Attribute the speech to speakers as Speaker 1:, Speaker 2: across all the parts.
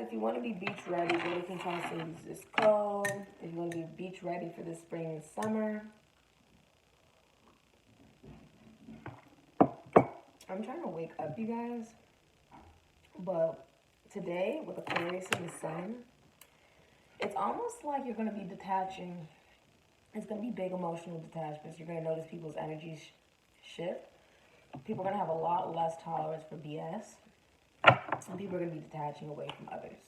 Speaker 1: if you want to be beach ready, go to Kinshasa, use this code. If you want to be beach ready for the spring and summer. I'm trying to wake up, you guys. But today, with Aquarius and the sun, it's almost like you're going to be detaching. It's going to be big emotional detachments. You're going to notice people's energies shift. People are going to have a lot less tolerance for BS. And people are going to be detaching away from others.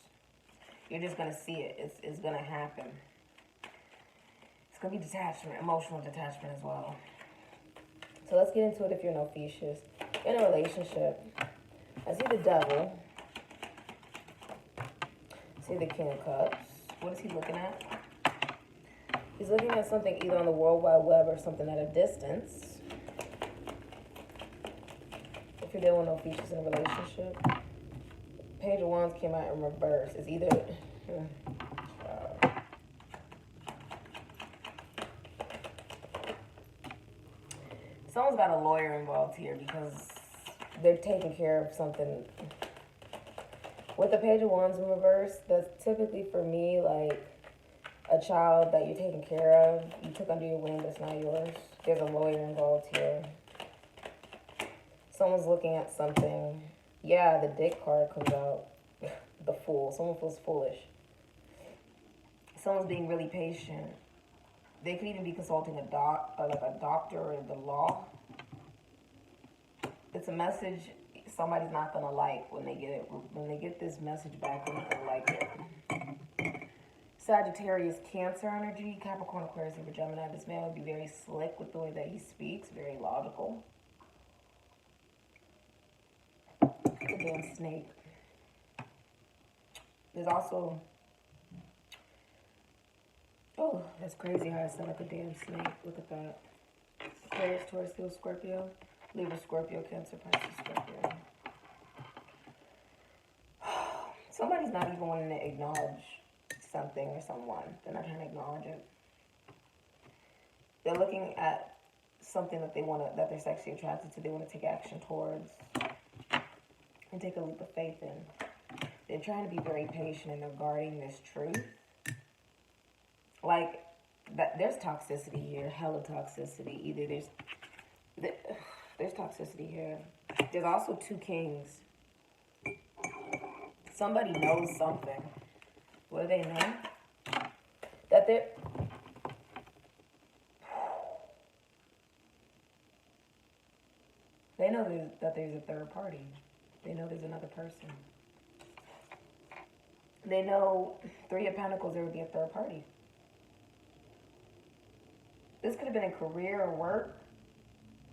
Speaker 1: You're just going to see it. It's going to happen. It's going to be detachment, emotional detachment as well. So let's get into it if you're an Ophiuchus. In a relationship, I see the devil. I see the King of Cups. What is he looking at? He's looking at something either on the World Wide Web or something at a distance. If you're dealing with Ophiuchus in a relationship. Page of Wands came out in reverse. It's either... someone's got a lawyer involved here because they're taking care of something. With the Page of Wands in reverse, that's typically for me like a child that you're taking care of. You took under your wing, but it's not yours. There's a lawyer involved here. Someone's looking at something. Yeah, the Dick card comes out. The Fool. Someone feels foolish. Someone's being really patient. They could even be consulting a doctor or the law. It's a message somebody's not gonna like when they get it. When they get this message back, they're not gonna like it. Sagittarius, Cancer energy, Capricorn, Aquarius, and Gemini. This man would be very slick with the way that he speaks, very logical. It's a damn snake. There's also, oh, that's crazy how I said like a damn snake. Look at that. Aquarius, Taurus, Leo, Scorpio, Libra, Scorpio, Cancer, Pisces, Scorpio. Somebody's not even wanting to acknowledge something or someone. They're not trying to acknowledge it. They're looking at something that they want to, that they're sexually attracted to. They want to take action towards and take a leap of faith in. They're trying to be very patient and they're guarding this truth. Like, that, there's toxicity here, hella toxicity. Either there's toxicity here. There's also two kings. Somebody knows something. What do they know? That they know that there's a third party. They know there's another person. They know Three of Pentacles, there would be a third party. This could have been a career or work.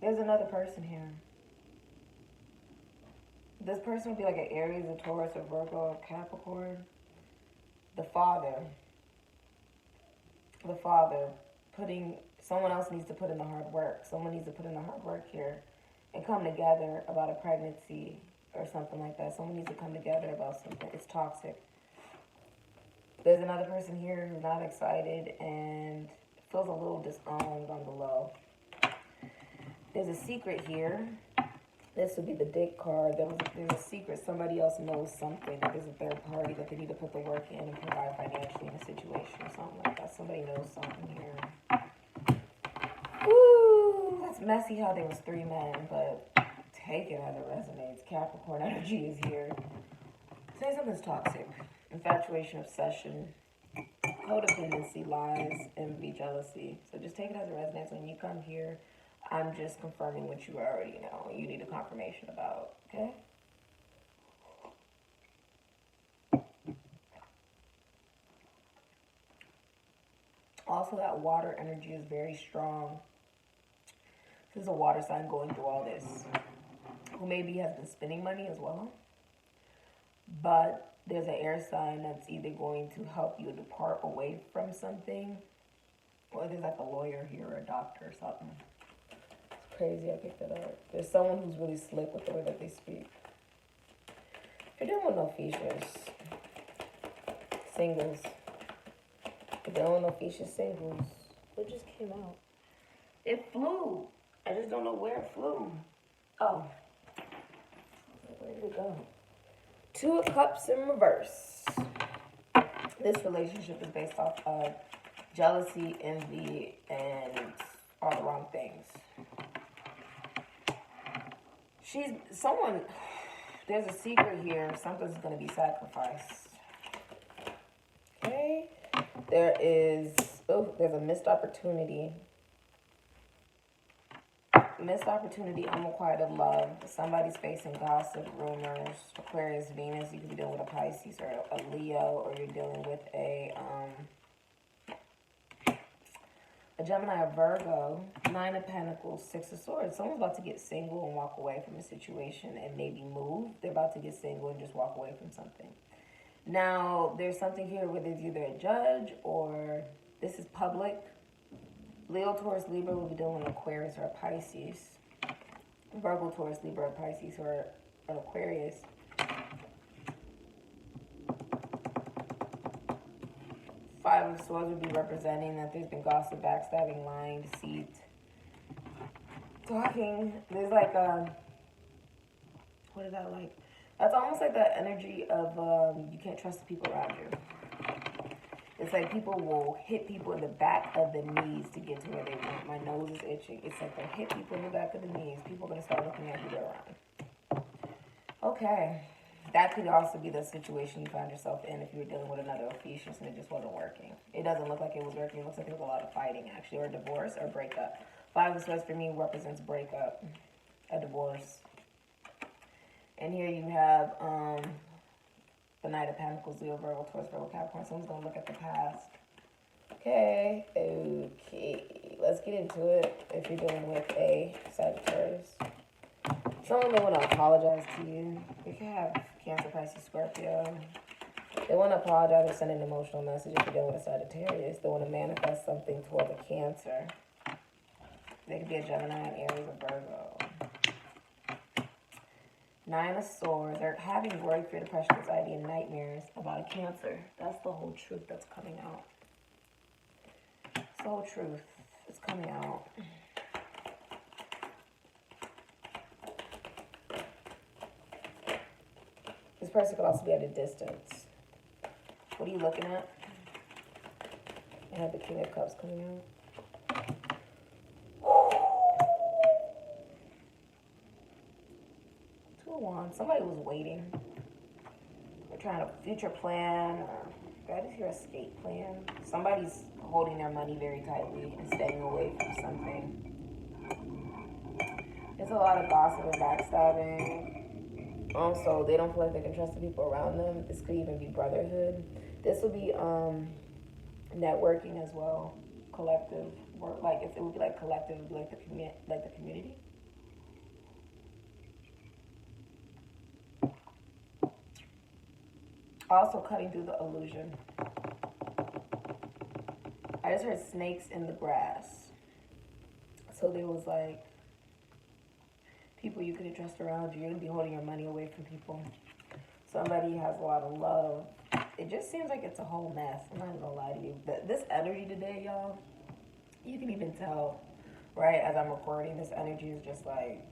Speaker 1: There's another person here. This person would be like an Aries, a Taurus, a Virgo, a Capricorn. The father, someone else needs to put in the hard work. Someone needs to put in the hard work here and come together about a pregnancy or something like that. Someone needs to come together about something. It's toxic. There's another person here who's not excited and feels a little disowned on the low. There's a secret here. This would be the Dick card. There's a secret. Somebody else knows something. There's a third party that they need to put the work in and provide financially in a situation or something like that. Somebody knows something here. Woo! That's messy how there was three men, but take it as it resonates. Capricorn energy is here. Say something's toxic. Infatuation, obsession, codependency, lies, envy, jealousy. So just take it as it resonates. When you come here, I'm just confirming what you already know. You need a confirmation about, okay? Also, that water energy is very strong. This is a water sign going through all this, who maybe has been spending money as well. But there's an air sign that's either going to help you depart away from something, or there's like a lawyer here or a doctor or something. Crazy, I picked that up. There's someone who's really slick with the way that they speak. If you're dealing with Ophiuchus, singles. If you're dealing with Ophiuchus singles, what just came out? It flew. I just don't know where it flew. Oh. Where did it go? Two of Cups in reverse. This relationship is based off of jealousy, envy, and all the wrong things. There's a secret here. Something's going to be sacrificed. Okay. There's a missed opportunity. Missed opportunity, unrequited love. Somebody's facing gossip, rumors. Aquarius, Venus. You could be dealing with a Pisces or a Leo, or you're dealing with a Gemini, a Virgo. 9 of Pentacles, 6 of Swords. Someone's about to get single and walk away from a situation and maybe move. They're about to get single and just walk away from something. Now, there's something here where there's either a judge or this is public. Leo, Taurus, Libra will be dealing with Aquarius or a Pisces. Virgo, Taurus, Libra, Pisces, or an Aquarius. Five of Swords would be representing that there's been gossip, backstabbing, lying, deceit, talking. There's like what is that like? That's almost like the energy of you can't trust the people around you. It's like people will hit people in the back of the knees to get to where they want. My nose is itching. It's like they'll hit people in the back of the knees. People are going to start looking at who they're around. Okay. That could also be the situation you find yourself in if you were dealing with another Ophiuchus and it just wasn't working. It doesn't look like it was working. It looks like there was a lot of fighting, actually, or a divorce or breakup. 5 of Swords for me represents breakup, a divorce. And here you have the Knight of Pentacles, Leo, Virgo, Taurus, Virgo, Capricorn. Someone's going to look at the past. Okay. Let's get into it. If you're dealing with a Sagittarius. Someone may want to apologize to you. You can have Cancer, Pisces, Scorpio. They want to apologize or send an emotional message if you're dealing with a Sagittarius. They want to manifest something toward a Cancer. They could be a Gemini, an Aries, or Virgo. 9 of Swords. They're having worry, fear, depression, anxiety, and nightmares about a Cancer. That's the whole truth that's coming out. It's the whole truth. It's coming out. This person could also be at a distance. What are you looking at? I have the King of Cups coming out. Two of Wands. Somebody was waiting. They're trying to future plan. That is your escape plan. Somebody's holding their money very tightly and staying away from something. There's a lot of gossip and backstabbing. Also, they don't feel like they can trust the people around them. This could even be brotherhood. This will be networking as well. Collective work. Like if it would be like collective, it would be like the community. Also cutting through the illusion. I just heard snakes in the grass. So there was like people you couldn't trust around you. You're going to be holding your money away from people. Somebody has a lot of love. It just seems like it's a whole mess. I'm not going to lie to you. This energy today, y'all, you can even tell, right, as I'm recording, this energy is just like,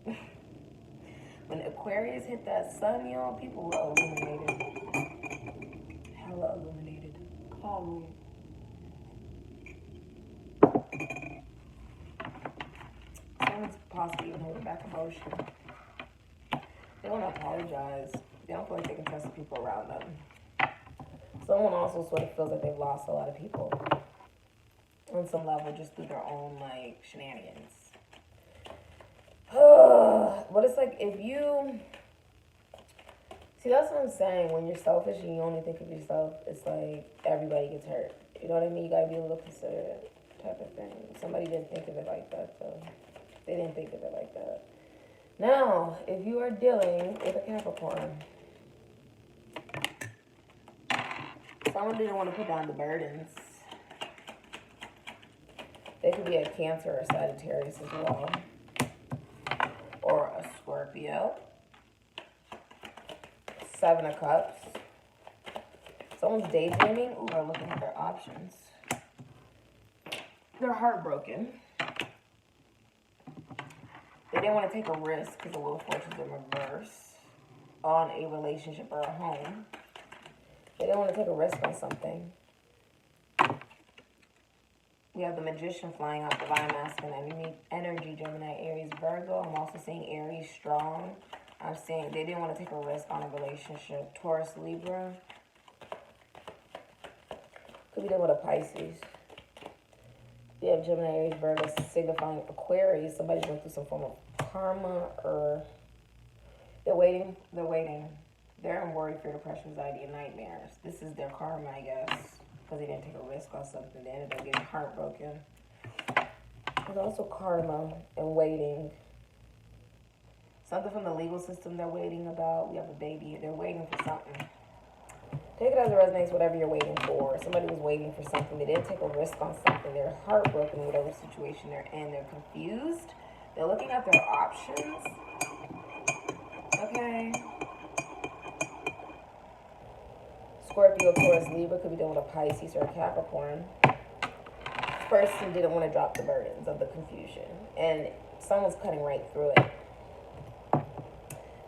Speaker 1: when Aquarius hit that sun, y'all, people were illuminated. Hella illuminated. Call me. Someone's possibly even holding back emotion. They want to apologize. They don't feel like they can trust the people around them. Someone also sort of feels like they've lost a lot of people on some level just through their own, like, shenanigans. But it's like if you... See, that's what I'm saying. When you're selfish and you only think of yourself, it's like everybody gets hurt. You know what I mean? You got to be a little considerate type of thing. Somebody didn't think of it like that, though. They didn't think of it like that. Now, if you are dealing with a Capricorn, someone didn't want to put down the burdens. They could be a Cancer or Sagittarius as well. Or a Scorpio. 7 of Cups. Someone's daydreaming. Ooh, they're looking at their options. They're heartbroken. They didn't want to take a risk because the Wheel of Fortune's in reverse. on a relationship or a home. They didn't want to take a risk on something. We have the Magician flying out, Divine Masculine Energy, Gemini, Aries, Virgo. I'm also seeing Aries strong. I'm seeing they didn't want to take a risk on a relationship. Taurus, Libra. Could be done with a Pisces. We have Gemini, Aries, Virgo signifying Aquarius. Somebody's going through some form of karma, or they're waiting. They're in worry, fear, depression, anxiety, and nightmares. This is their karma, I guess, because they didn't take a risk on something. They ended up getting heartbroken. There's also karma and waiting. Something from the legal system they're waiting about. We have a baby. They're waiting for something. Take it as it resonates, whatever you're waiting for. Somebody was waiting for something. They didn't take a risk on something. They're heartbroken in whatever situation they're in. They're confused. They're looking at their options. Okay. Scorpio, Taurus, Libra could be dealing with a Pisces or a Capricorn. This person didn't want to drop the burdens of the confusion. And someone's cutting right through it.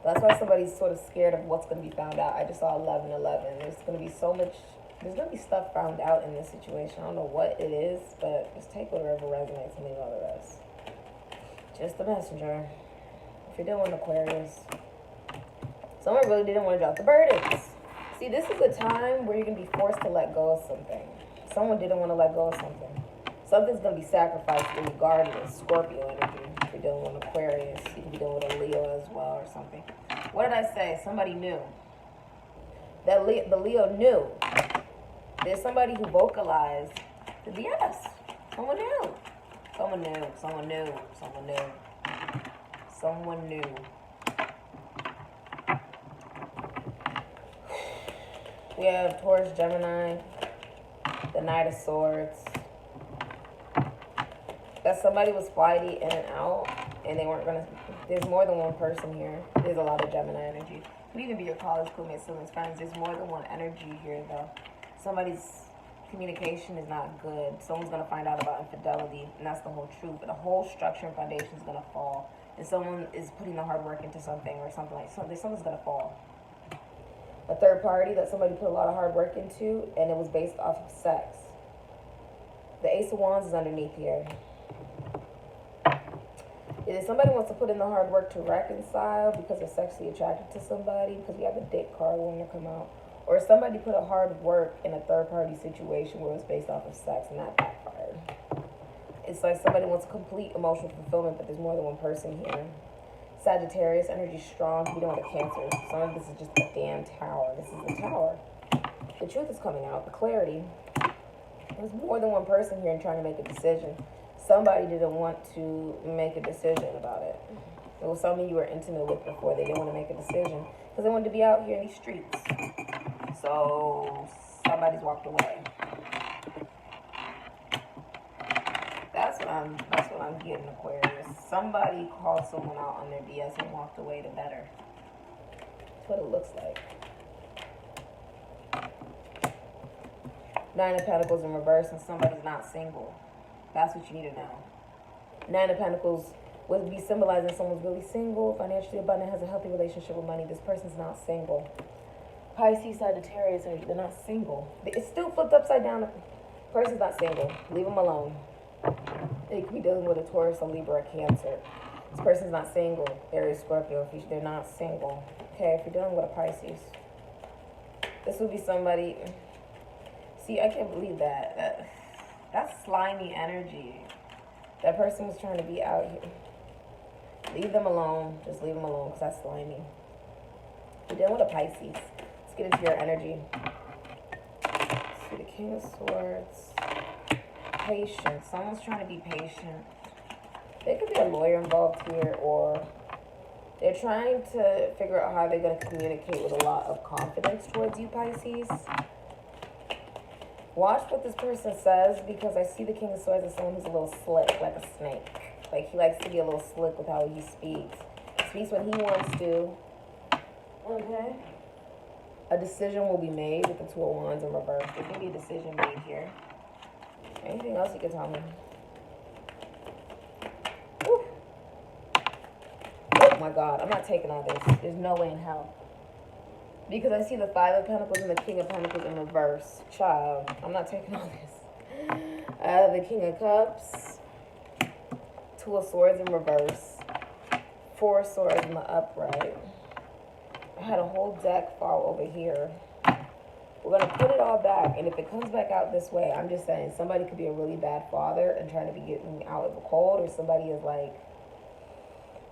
Speaker 1: That's why somebody's sort of scared of what's going to be found out. I just saw 1111. There's going to be so much, there's going to be stuff found out in this situation. I don't know what it is, but just take whatever resonates and leave all the rest. Just the messenger. If you're dealing with Aquarius, someone really didn't want to drop the burdens. See, this is a time where you're going to be forced to let go of something. Someone didn't want to let go of something. Something's going to be sacrificed for you, Guardian, Scorpio energy. If you're dealing with Aquarius, you can be dealing with a Leo as well or something. What did I say? Somebody knew. The Leo knew. There's somebody who vocalized the yes. Someone knew. Someone knew. Someone knew. Someone knew. Someone knew. We have Taurus, Gemini, the Knight of Swords. That somebody was flighty in and out, and they weren't going to... There's more than one person here. There's a lot of Gemini energy. Could even be your college schoolmates, siblings, friends. There's more than one energy here, though. Somebody's communication is not good. Someone's going to find out about infidelity, and that's the whole truth. But the whole structure and foundation is going to fall. And someone is putting the hard work into something or something like something. Something's going to fall. A third party that somebody put a lot of hard work into, and it was based off of sex. The Ace of Wands is underneath here. Either somebody wants to put in the hard work to reconcile because they're sexually attracted to somebody, because we have the dick card when they come out, or somebody put a hard work in a third-party situation where it was based off of sex and that backfired. It's like somebody wants complete emotional fulfillment, but there's more than one person here. Sagittarius, energy strong. We don't have Cancer. Some of this is just a damn tower. This is the tower. The truth is coming out. The clarity. There's more than one person here and trying to make a decision. Somebody didn't want to make a decision about it. It was somebody you were intimate with before. They didn't want to make a decision because they wanted to be out here in these streets. So somebody's walked away. That's what I'm getting, Aquarius. Somebody called someone out on their BS and walked away to better. That's what it looks like. Nine of Pentacles in reverse, and somebody's not single. That's what you need to know. Nine of Pentacles would be symbolizing someone's really single, financially abundant, has a healthy relationship with money. This person's not single. Pisces, Sagittarius, they're not single. It's still flipped upside down. Person's not single. Leave them alone. They could be dealing with a Taurus, a Libra, a Cancer. This person's not single. Aries, Scorpio, they're not single. Okay, if you're dealing with a Pisces, this would be somebody... See, I can't believe that. That's slimy energy. That person was trying to be out here. Leave them alone. Just leave them alone because that's slimy. You're dealing with a Pisces. Let's get into your energy. See the King of Swords. Patience. Someone's trying to be patient. There could be a lawyer involved here, or they're trying to figure out how they're going to communicate with a lot of confidence towards you, Pisces. Watch what this person says, because I see the King of Swords as someone who's a little slick, like a snake. Like, he likes to be a little slick with how he speaks. Speaks when he wants to. Okay. A decision will be made with the Two of Wands in reverse. There can be a decision made here. Anything else you can tell me? Whew. Oh my God, I'm not taking all this. There's no way in hell. Because I see the Five of Pentacles and the King of Pentacles in reverse. Child, I'm not taking all this. The King of Cups, Two of Swords in reverse, Four of Swords in the upright. I had a whole deck fall over here. We're going to put it all back, and if it comes back out this way, I'm just saying somebody could be a really bad father and trying to be getting out of the cold, or somebody is like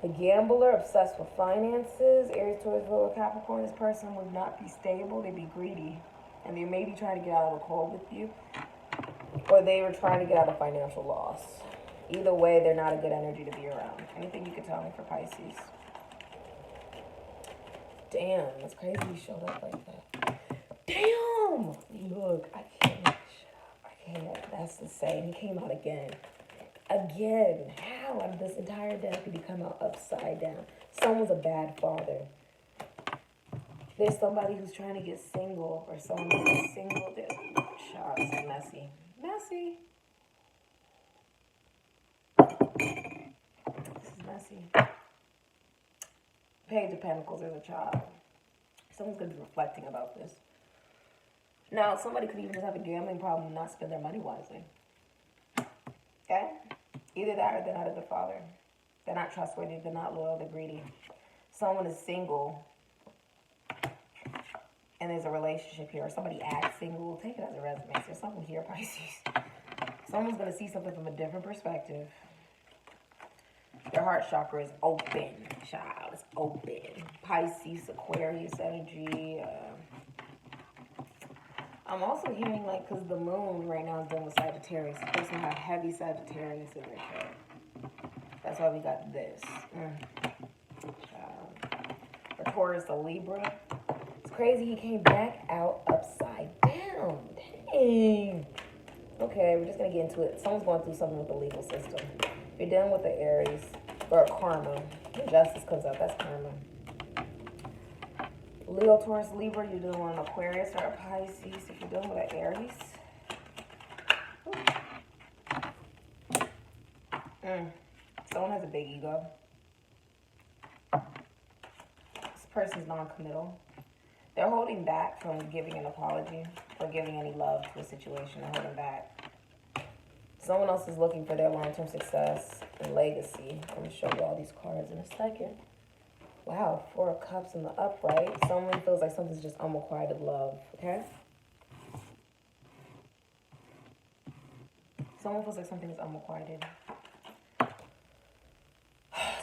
Speaker 1: a gambler, obsessed with finances. Aries, Taurus, Virgo, Capricorn. This person would not be stable. They'd be greedy, and they may be trying to get out of the cold with you, or they were trying to get out of financial loss. Either way, they're not a good energy to be around. Anything you could tell me for Pisces? Damn, that's crazy you showed up like that. Damn! Look, I can't shut up. I can't. That's insane. He came out again. Again. How? Out of this entire deck did he come out upside down? Someone's a bad father. There's somebody who's trying to get single, or someone who's single. Child, this is messy. Messy. This is messy. Page of Pentacles, there's a child. Someone's going to be reflecting about this. Now, somebody could even just have a gambling problem and not spend their money wisely. Okay? Either that or they're not a good father. They're not trustworthy. They're not loyal. They're greedy. Someone is single and there's a relationship here, or somebody acts single. Take it as a resume. So there's something here, Pisces. Someone's going to see something from a different perspective. Their heart chakra is open, child. It's open. Pisces, Aquarius energy. I'm also hearing, like, because the moon right now is dealing with Sagittarius. The person have heavy Sagittarius in their chart. That's why we got this. For Taurus, a Libra. It's crazy he came back out upside down. Dang. Okay, we're just going to get into it. Someone's going through something with the legal system. If you're dealing with the Aries, or karma, when justice comes out, that's karma. Leo, Taurus, Libra, you're dealing with an Aquarius or a Pisces. If you're dealing with an Aries. Someone has a big ego. This person's non-committal. They're holding back from giving an apology or giving any love to a situation. They're holding back. Someone else is looking for their long-term success and legacy. I'm going to show you all these cards in a second. Wow, Four of Cups in the upright. Someone feels like something's just unrequited love, okay? Someone feels like something is unrequited.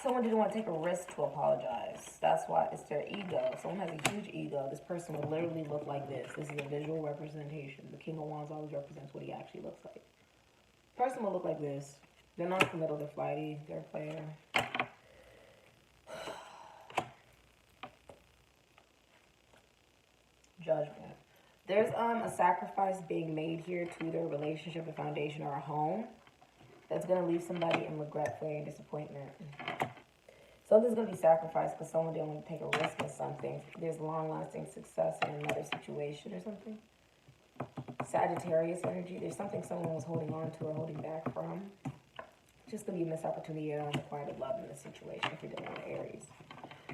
Speaker 1: Someone didn't want to take a risk to apologize. That's why it's their ego. Someone has a huge ego. This person will literally look like this. This is a visual representation. The King of Wands always represents what he actually looks like. Person will look like this. They're non-committal, they're flighty, they're a player. Judgment. There's a sacrifice being made here to their relationship, a foundation, or a home that's going to leave somebody in regret, failure, and disappointment. Something's going to be sacrificed because someone didn't want to take a risk in something. There's long-lasting success in another situation or something. Sagittarius energy. There's something someone was holding on to or holding back from. Just going to be a missed opportunity or unrequited love in this situation if you're dealing with Aries.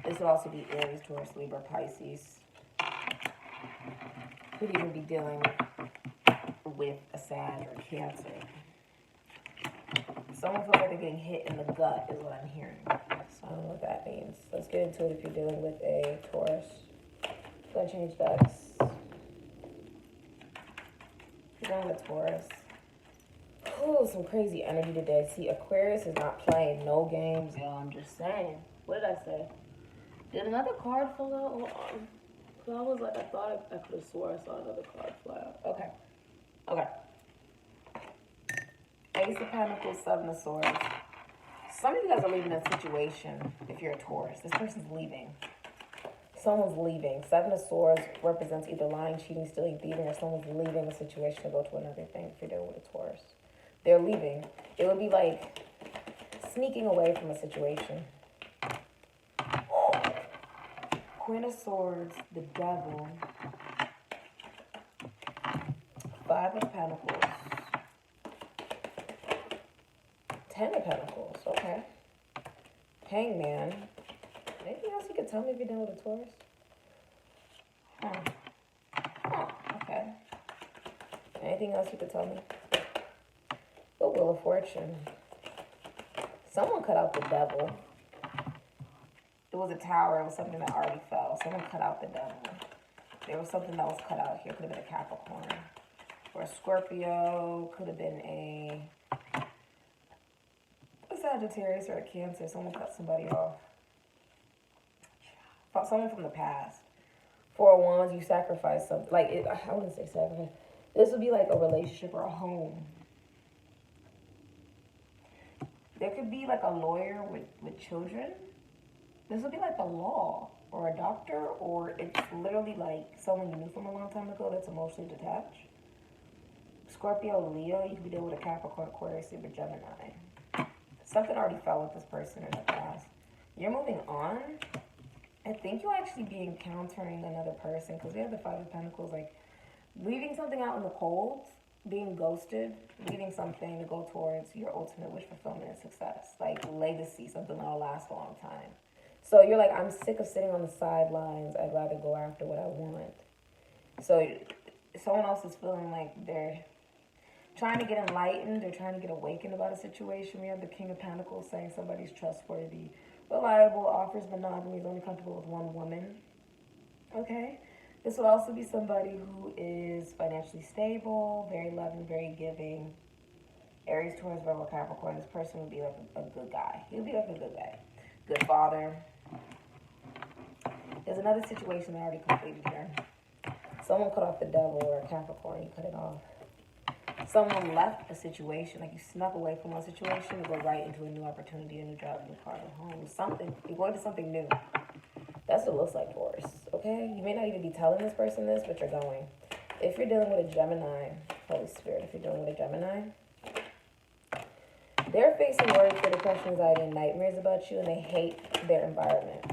Speaker 1: This would also be Aries, Taurus, Libra, Pisces. Could even be dealing with a Sag or Cancer. Someone feels like they're getting hit in the gut is what I'm hearing. So I don't know what that means. Let's get into it if you're dealing with a Taurus. I'm going to change decks. Dealing with Taurus. Oh, some crazy energy today. See, Aquarius is not playing no games, yo. I'm just saying. What did I say? Did another card fall out? Hold on. So I was like, I thought I could have swore I saw another card fly out. Okay. Okay. Ace of Pentacles, Seven of Swords. Some of you guys are leaving a situation if you're a Taurus. This person's leaving. Someone's leaving. Seven of Swords represents either lying, cheating, stealing, thieving, or someone's leaving a situation to go to another thing if you're dealing with a Taurus. They're leaving. It would be like sneaking away from a situation. Queen of Swords, the Devil. Five of Pentacles. Ten of Pentacles, okay. Hangman. Anything else you could tell me if you're dealing with a Taurus? Okay. Anything else you could tell me? The Wheel of Fortune. Someone cut out the devil. It was a tower. It was something that already fell. Someone cut out the devil. There was something that was cut out here. Could have been a Capricorn. Or a Scorpio. Could have been a Sagittarius or a Cancer. Someone cut somebody off. Someone from the past. Four of Wands, you sacrifice something. Like, I wouldn't say sacrifice. This would be like a relationship or a home. There could be like a lawyer with children. This would be like the law or a doctor, or it's literally like someone you knew from a long time ago that's emotionally detached. Scorpio, Leo, you could be dealing with a Capricorn, Aquarius, Libra, Gemini. Something already fell with this person in the past. You're moving on. I think you'll actually be encountering another person because we have the Five of Pentacles, like leaving something out in the cold, being ghosted, leaving something to go towards your ultimate wish fulfillment and success, like legacy, something that'll last a long time. So you're like, I'm sick of sitting on the sidelines. I'd rather go after what I want. So someone else is feeling like they're trying to get enlightened. They're trying to get awakened about a situation. We have the King of Pentacles saying somebody's trustworthy, reliable, offers monogamy, is only comfortable with one woman. Okay? This will also be somebody who is financially stable, very loving, very giving. Aries, Taurus, Virgo, Capricorn. This person would be like a good guy. He'll be like a good guy. Good father. There's another situation that I already completed here. Someone cut off the devil or a Capricorn. You cut it off. Someone left a situation, like you snuck away from one situation to go right into a new opportunity, a new job, a new car, a home, something. You're going to something new. That's what it looks like for us, okay? You may not even be telling this person this, but you're going. If you're dealing with a Gemini, Holy Spirit, if you're dealing with a Gemini, they're facing worries, fear, depression, anxiety, and nightmares about you, and they hate their environment.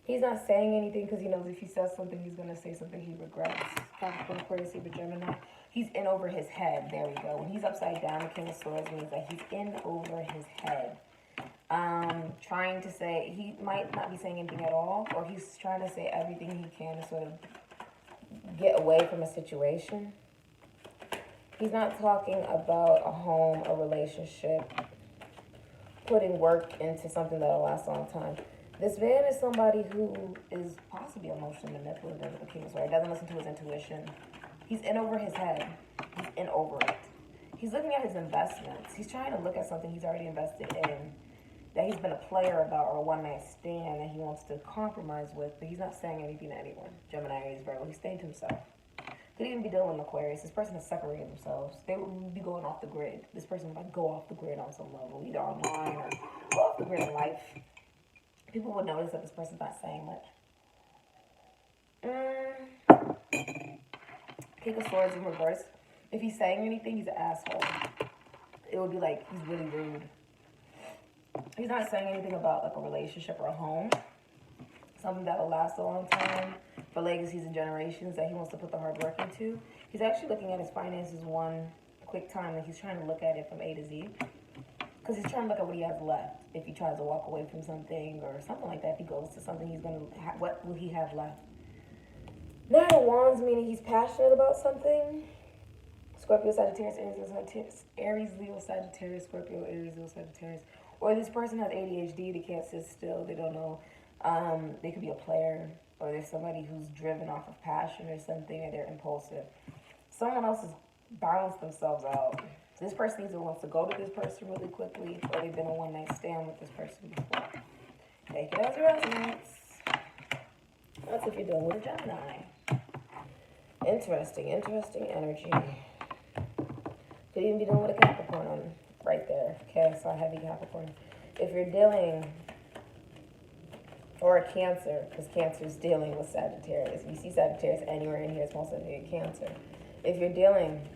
Speaker 1: He's not saying anything because he knows if he says something, he's going to say something he regrets. Capricorn, Aquarius, Libra, Gemini. He's in over his head. There we go. When he's upside down, the King of Swords means that he's in over his head. Trying to say, he might not be saying anything at all, or he's trying to say everything he can to sort of get away from a situation. He's not talking about a home, a relationship, putting work into something that'll last a long time. This man is somebody who is possibly emotionally manipulative, the King of Swords. Doesn't listen to his intuition. He's in over his head. He's in over it. He's looking at his investments. He's trying to look at something he's already invested in, that he's been a player about, or a one-night stand that he wants to compromise with, but he's not saying anything to anyone. Gemini, Aries, Virgo. He's staying to himself. Could even be dealing with an Aquarius. This person has separated themselves. They would be going off the grid. This person might go off the grid on some level, either online or go off the grid in life. People would notice that this person's not saying much. King of Swords in reverse. If he's saying anything, he's an asshole. It would be like he's really rude. He's not saying anything about like a relationship or a home. Something that'll last a long time for legacies and generations that he wants to put the hard work into. He's actually looking at his finances one quick time. Like he's trying to look at it from A to Z. Because he's trying to look at what he has left. If he tries to walk away from something or something like that, if he goes to something, he's going to, what will he have left? Nine of Wands, meaning he's passionate about something. Scorpio, Sagittarius, Aries, Leo, Sagittarius, Scorpio, Aries, Leo, Sagittarius. Or this person has ADHD, they can't sit still, they don't know. They could be a player, or there's somebody who's driven off of passion or something, or they're impulsive. Someone else has balanced themselves out. This person either wants to go to this person really quickly, or they've been a one-night stand with this person before. Take it as it resonates. That's if you're dealing with a Gemini. Interesting energy. Could even be dealing with a Capricorn on right there. Okay, so heavy Capricorn. If you're dealing, or a Cancer, because Cancer is dealing with Sagittarius. If you see Sagittarius anywhere in here, it's most likely a Cancer. If you're dealing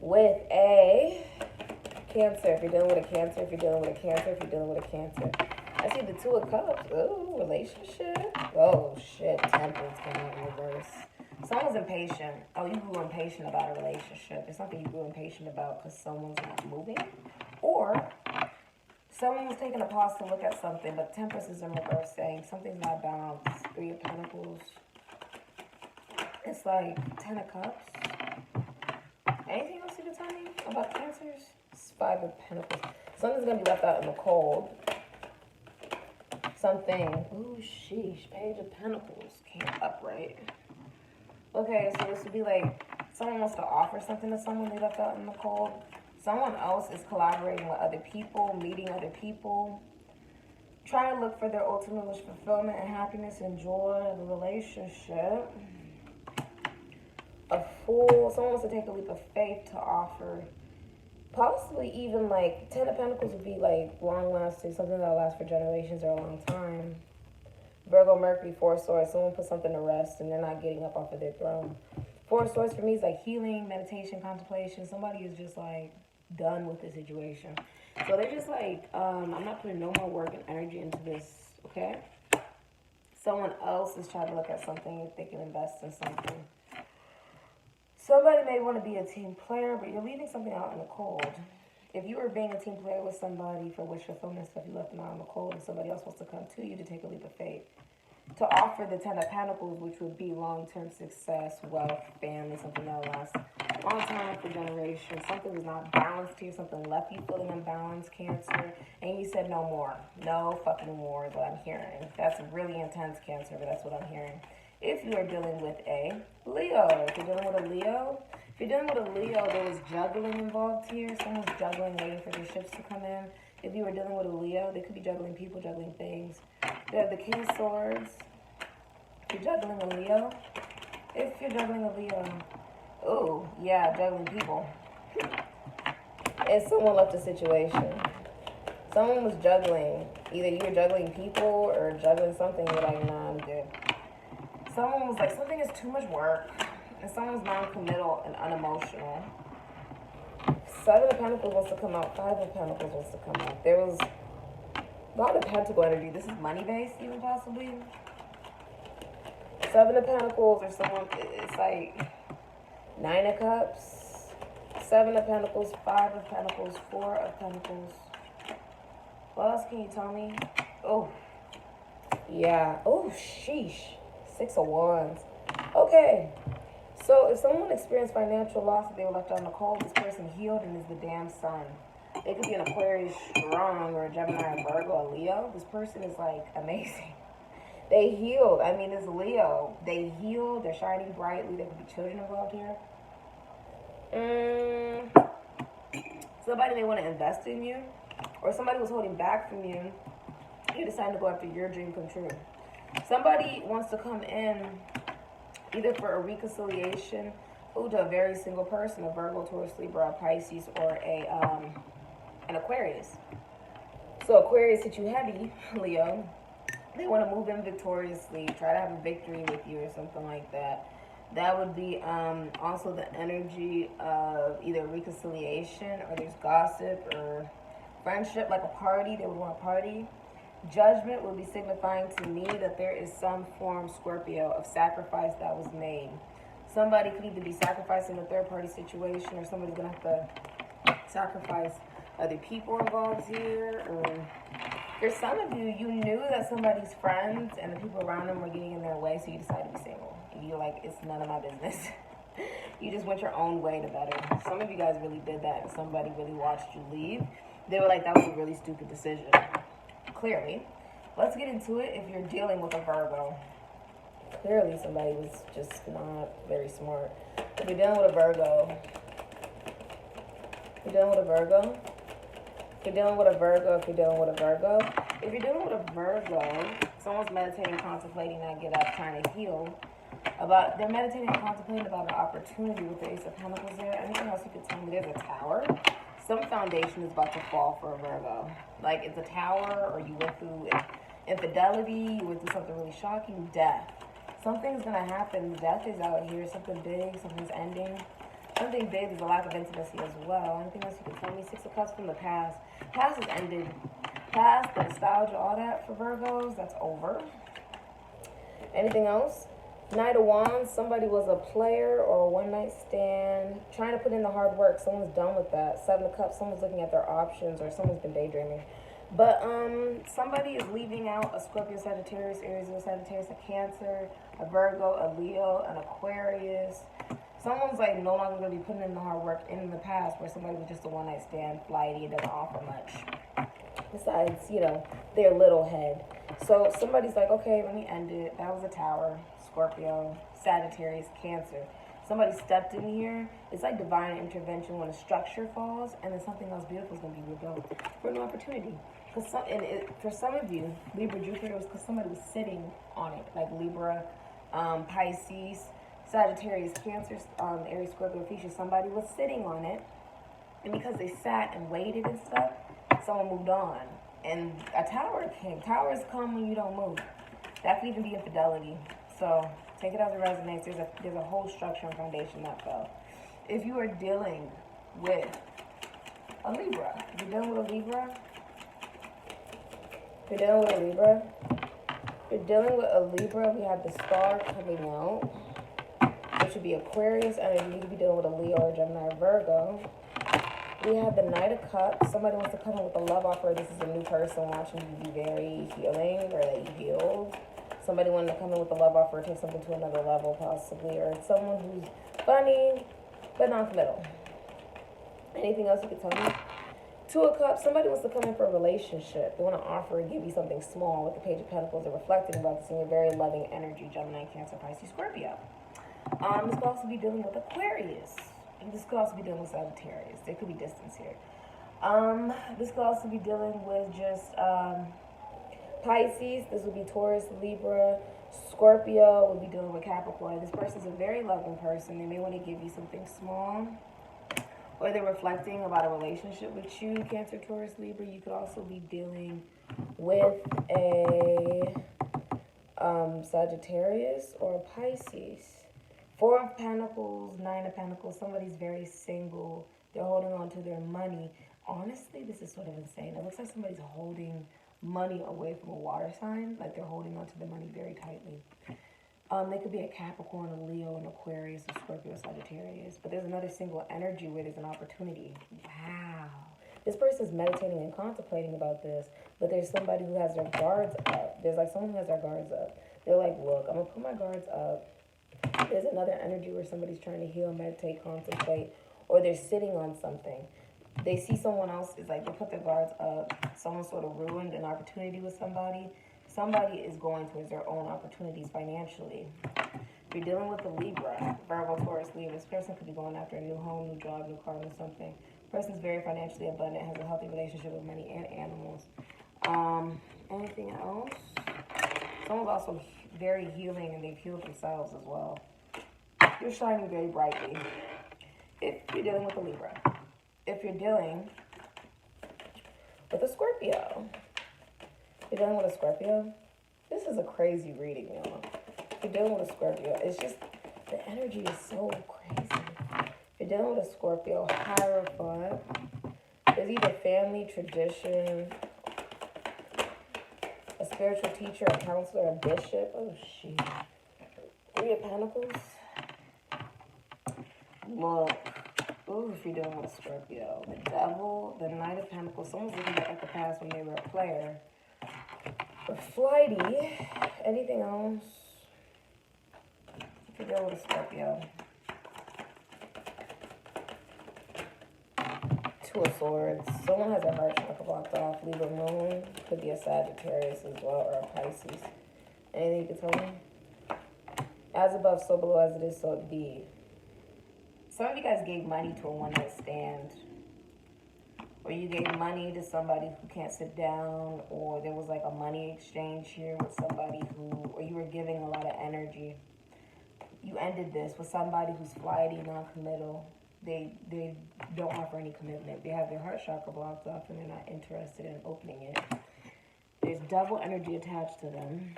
Speaker 1: with a Cancer, if you're dealing with a Cancer, if you're dealing with a Cancer, if you're dealing with a Cancer. I see the Two of Cups. Ooh, relationship. Oh, shit. Temperance came out in reverse. Someone's impatient. Oh, you grew impatient about a relationship. There's something you grew impatient about because someone's not moving. Or Someone was taking a pause to look at something, but Temperance is in reverse, saying something's not balanced. 3 of Pentacles. It's like 10 of Cups. Anything else you can tell me about Cancers? It's 5 of Pentacles. Something's going to be left out in the cold. Something. Ooh, sheesh. Page of Pentacles came upright. Okay, so this would be like someone wants to offer something to someone they left out in the cold. Someone else is collaborating with other people, meeting other people, trying to look for their ultimate wish fulfillment and happiness and joy of a relationship. A Fool. Someone wants to take a leap of faith to offer. Possibly even like 10 of Pentacles would be like long lasting, something that'll last for generations or a long time. Virgo, Mercury, 4 of Swords. Someone put something to rest and they're not getting up off of their throne. 4 of Swords for me is like healing, meditation, contemplation. Somebody is just like done with the situation. So they're just like, I'm not putting no more work and energy into this, okay? Someone else is trying to look at something if they can invest in something. Somebody may want to be a team player, but you're leaving something out in the cold. If you were being a team player with somebody for wish fulfillment stuff, you left them out in the cold, and somebody else wants to come to you to take a leap of faith. To offer the 10 of Pentacles, which would be long-term success, wealth, family, something that lasts long time for generations. Something was not balanced here. Something left you feeling unbalanced, Cancer. And you said no more. No fucking more is what I'm hearing. That's really intense, Cancer, but that's what I'm hearing. If you are dealing with a Leo, if you're dealing with a Leo, there was juggling involved here. Someone's juggling, waiting for their ships to come in. If you were dealing with a Leo, they could be juggling people, juggling things. They have the King of Swords. If you're juggling a Leo. If you're juggling a Leo. Oh, yeah, juggling people. And someone left the situation. Someone was juggling. Either you were juggling people or juggling something. You're like, nah, I'm good. Someone was like, something is too much work. And someone's non-committal and unemotional. 7 of Pentacles wants to come out. 5 of Pentacles wants to come out. There was a lot of Pentacle energy. This is money-based, even possibly. 7 of Pentacles or someone, it's like 9 of Cups, 7 of Pentacles, 5 of Pentacles, 4 of Pentacles. What else can you tell me? Oh, yeah. Oh, sheesh. 6 of Wands. Okay. So if someone experienced financial loss that they were left out in the cold, this person healed and is the damn sun. It could be an Aquarius strong or a Gemini, a Virgo, a Leo. This person is like amazing. They healed. I mean, it's Leo. They healed. They're shining brightly. There could be children involved here. Somebody may want to invest in you, or somebody was holding back from you. You decided to go after your dream come true. Somebody wants to come in either for a reconciliation, to a very single person, a Virgo, Taurus, Libra, a Pisces, or an Aquarius. So Aquarius hit you heavy, Leo. They want to move in victoriously, try to have a victory with you or something like that. That would be also the energy of either reconciliation or there's gossip or friendship, like a party. They would want a party. Judgment would be signifying to me that there is some form, Scorpio, of sacrifice that was made. Somebody could either be sacrificing a third-party situation or somebody's going to have to sacrifice other people involved here. Or for some of you, you knew that somebody's friends and the people around them were getting in their way, so you decided to be single. You're like, it's none of my business. You just went your own way to better. Some of you guys really did that, and somebody really watched you leave. They were like, that was a really stupid decision. Clearly. Let's get into it if you're dealing with a Virgo. Clearly somebody was just not very smart. If you're dealing with a Virgo, if you're dealing with a Virgo, if you're dealing with a Virgo, if you're dealing with a Virgo, if you're dealing with a Virgo, someone's meditating, contemplating, not get up, trying to heal. They're meditating and contemplating about an opportunity with the Ace of Pentacles there. Anything else you could tell me? There's a tower. Some foundation is about to fall for a Virgo. Like it's a tower, or you went through infidelity, you went through something really shocking, death. Something's going to happen. Death is out here. Something big, something's ending. Something big, there's a lack of intimacy as well. Anything else you can tell me? 6 of Cups from the past. Past is ended. Past, the nostalgia, all that for Virgos, that's over. Anything else? Knight of Wands, somebody was a player or a one-night stand, trying to put in the hard work. Someone's done with that. 7 of Cups, someone's looking at their options, or someone's been daydreaming. But somebody is leaving out a Scorpio, Sagittarius, Aries, or Sagittarius, a Cancer, a Virgo, a Leo, an Aquarius. Someone's like no longer going to be putting in the hard work in the past where somebody was just a one-night stand, flighty, and doesn't offer much. Besides, you know, their little head. So somebody's like, okay, let me end it. That was a Tower, Scorpio, Sagittarius, Cancer. Somebody stepped in here. It's like divine intervention when a structure falls and then something else beautiful is going to be rebuilt for an opportunity. For some of you, Libra, Jupiter was because somebody was sitting on it, like Libra, Pisces, Sagittarius, Cancer, Aries, Scorpio, Ophiuchus. Somebody was sitting on it, and because they sat and waited and stuff, someone moved on. And a tower came. Towers come when you don't move. That could even be infidelity. So take it as it resonates. There's a whole structure and foundation that fell. If you are dealing with a Libra, if you're dealing with a Libra, we have the star coming out, which would be Aquarius energy. You could be dealing with a Leo or Gemini or Virgo. We have the Knight of Cups. Somebody wants to come in with a love offer. This is a new person watching you be very healing or that you healed. Somebody wanting to come in with a love offer, take something to another level possibly. Or it's someone who's funny but non-committal. Anything else you could tell me? Two of Cups. Somebody wants to come in for a relationship. They want to offer and give you something small with the Page of Pentacles. They're reflecting about this in your very loving energy. Gemini, Cancer, Pisces, Scorpio. This could also be dealing with Aquarius. This could also be dealing with Sagittarius. There could be distance here. This could also be dealing with just Pisces. This would be Taurus, Libra, Scorpio. Would be dealing with Capricorn. This person's a very loving person. They may want to give you something small, or they're reflecting about a relationship with you. Cancer, Taurus, Libra. You could also be dealing with a Sagittarius or a Pisces. Four of Pentacles, Nine of Pentacles. Somebody's very single. They're holding on to their money. Honestly, this is sort of insane. It looks like somebody's holding money away from a water sign. Like they're holding on to the money very tightly. They could be a Capricorn, a Leo, an Aquarius, a Scorpio, Sagittarius. But there's another single energy where there's an opportunity. Wow. This person's meditating and contemplating about this. But there's somebody who has their guards up. There's like someone who has their guards up. They're like, look, I'm going to put my guards up. There's another energy where somebody's trying to heal, meditate, contemplate, or they're sitting on something. They see someone else, it's like they put their guards up. Someone sort of ruined an opportunity with somebody. Somebody is going towards their own opportunities financially. If you're dealing with a Libra, Virgo, Taurus, Libra, this person could be going after a new home, new job, new car, new something. Person's very financially abundant, has a healthy relationship with money and animals. Anything else? Someone's also very healing and they've healed themselves as well. You're shining very brightly if you're dealing with a Libra. If you're dealing with a Scorpio, this is a crazy reading, y'all. If you're dealing with a Scorpio, it's just, the energy is so crazy. If you're dealing with a Scorpio, Hierophant, there's either family, tradition, a spiritual teacher, a counselor, a bishop. Oh, shit. Three of Pentacles. Look. Ooh, if you're dealing with a Scorpio. The Devil, the Knight of Pentacles. Someone's looking back at the past when they were a player. Or flighty. Anything else? If you're dealing with a Scorpio. Two of Swords. Someone has their heart chakra blocked off. Libra Moon. Could be a Sagittarius as well, or a Pisces. Anything you can tell me? As above, so below, as it is, so it be. Some of you guys gave money to a one-night stand. Or you gave money to somebody who can't sit down. Or there was like a money exchange here with somebody who, or you were giving a lot of energy. You ended this with somebody who's flighty, non-committal. They don't offer any commitment. They have their heart chakra blocked off and they're not interested in opening it. There's double energy attached to them.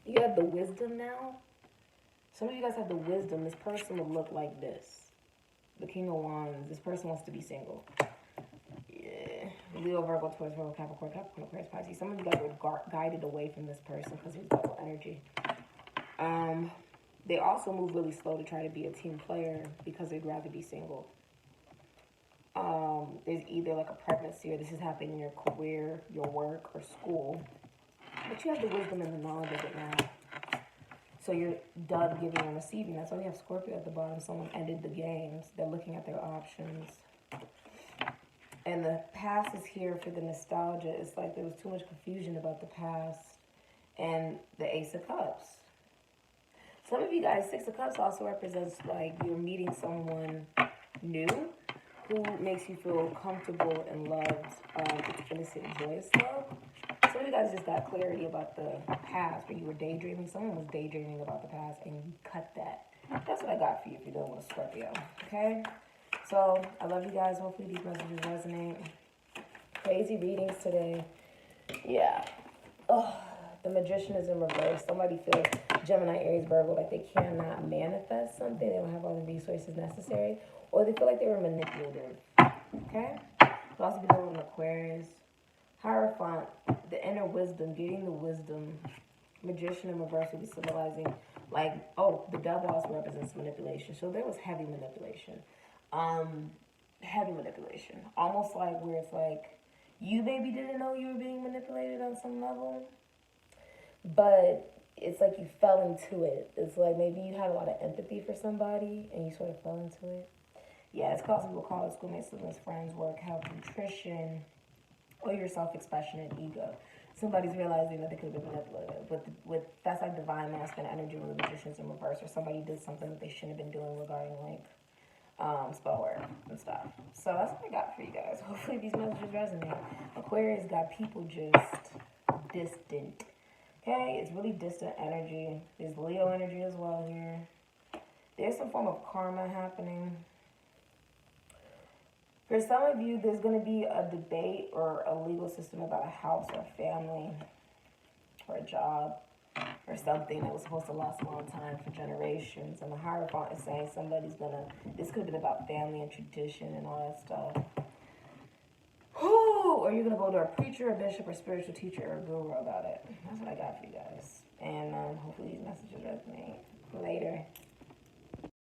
Speaker 1: You have the Wisdom now. Some of you guys have the Wisdom. This person would look like this. The King of Wands. This person wants to be single. Yeah. Leo, Virgo, Taurus, Virgo, Capricorn, Aquarius, Pisces. Some of you guys were guided away from this person because there's double energy. They also move really slow to try to be a team player because they'd rather be single. There's either like a pregnancy or this is happening in your career, your work, or school. But you have the wisdom and the knowledge of it now. So you're done giving and receiving. That's why we have Scorpio at the bottom. Someone ended the games. They're looking at their options. And the past is here for the nostalgia. It's like there was too much confusion about the past. And the Ace of Cups. Some of you guys, Six of Cups also represents like you're meeting someone new who makes you feel comfortable and loved. It's innocent, joyous love. Some of you guys just got clarity about the past where you were daydreaming. Someone was daydreaming about the past and you cut that. That's what I got for you if you're dealing with a Scorpio. Okay? So, I love you guys. Hopefully these messages resonate. Crazy readings today. Yeah. Oh, the Magician is in reverse. Somebody feels Gemini, Aries, Virgo like they cannot manifest something. They don't have all the resources necessary. Or they feel like they were manipulative. Okay? Could also be dealing with Aquarius. Hierophant, the inner wisdom, getting the wisdom. Magician in reverse would be symbolizing, like, oh, the devil also represents manipulation. So there was heavy manipulation. Heavy manipulation. Almost like where it's like, you maybe didn't know you were being manipulated on some level, but it's like you fell into it. It's like maybe you had a lot of empathy for somebody and you sort of fell into it. Yeah, it's causing people college, schoolmates, siblings, friends, work, health, nutrition, or your self-expression and ego. Somebody's realizing that they could have been manipulated. With that's like divine masculine energy when the Magician's in reverse, or somebody did something that they shouldn't have been doing regarding like spell work and stuff. So that's what I got for you guys. Hopefully these messages resonate. Aquarius got people just distant. Okay, it's really distant energy. There's Leo energy as well here. There's some form of karma happening. For some of you, there's going to be a debate or a legal system about a house or a family or a job or something that was supposed to last a long time for generations. And the Hierophant is saying somebody's going to, this could have been about family and tradition and all that stuff. Whew, or you're going to go to a preacher, a bishop, or spiritual teacher, or a guru about it. That's what I got for you guys. And hopefully these messages resonate. Later.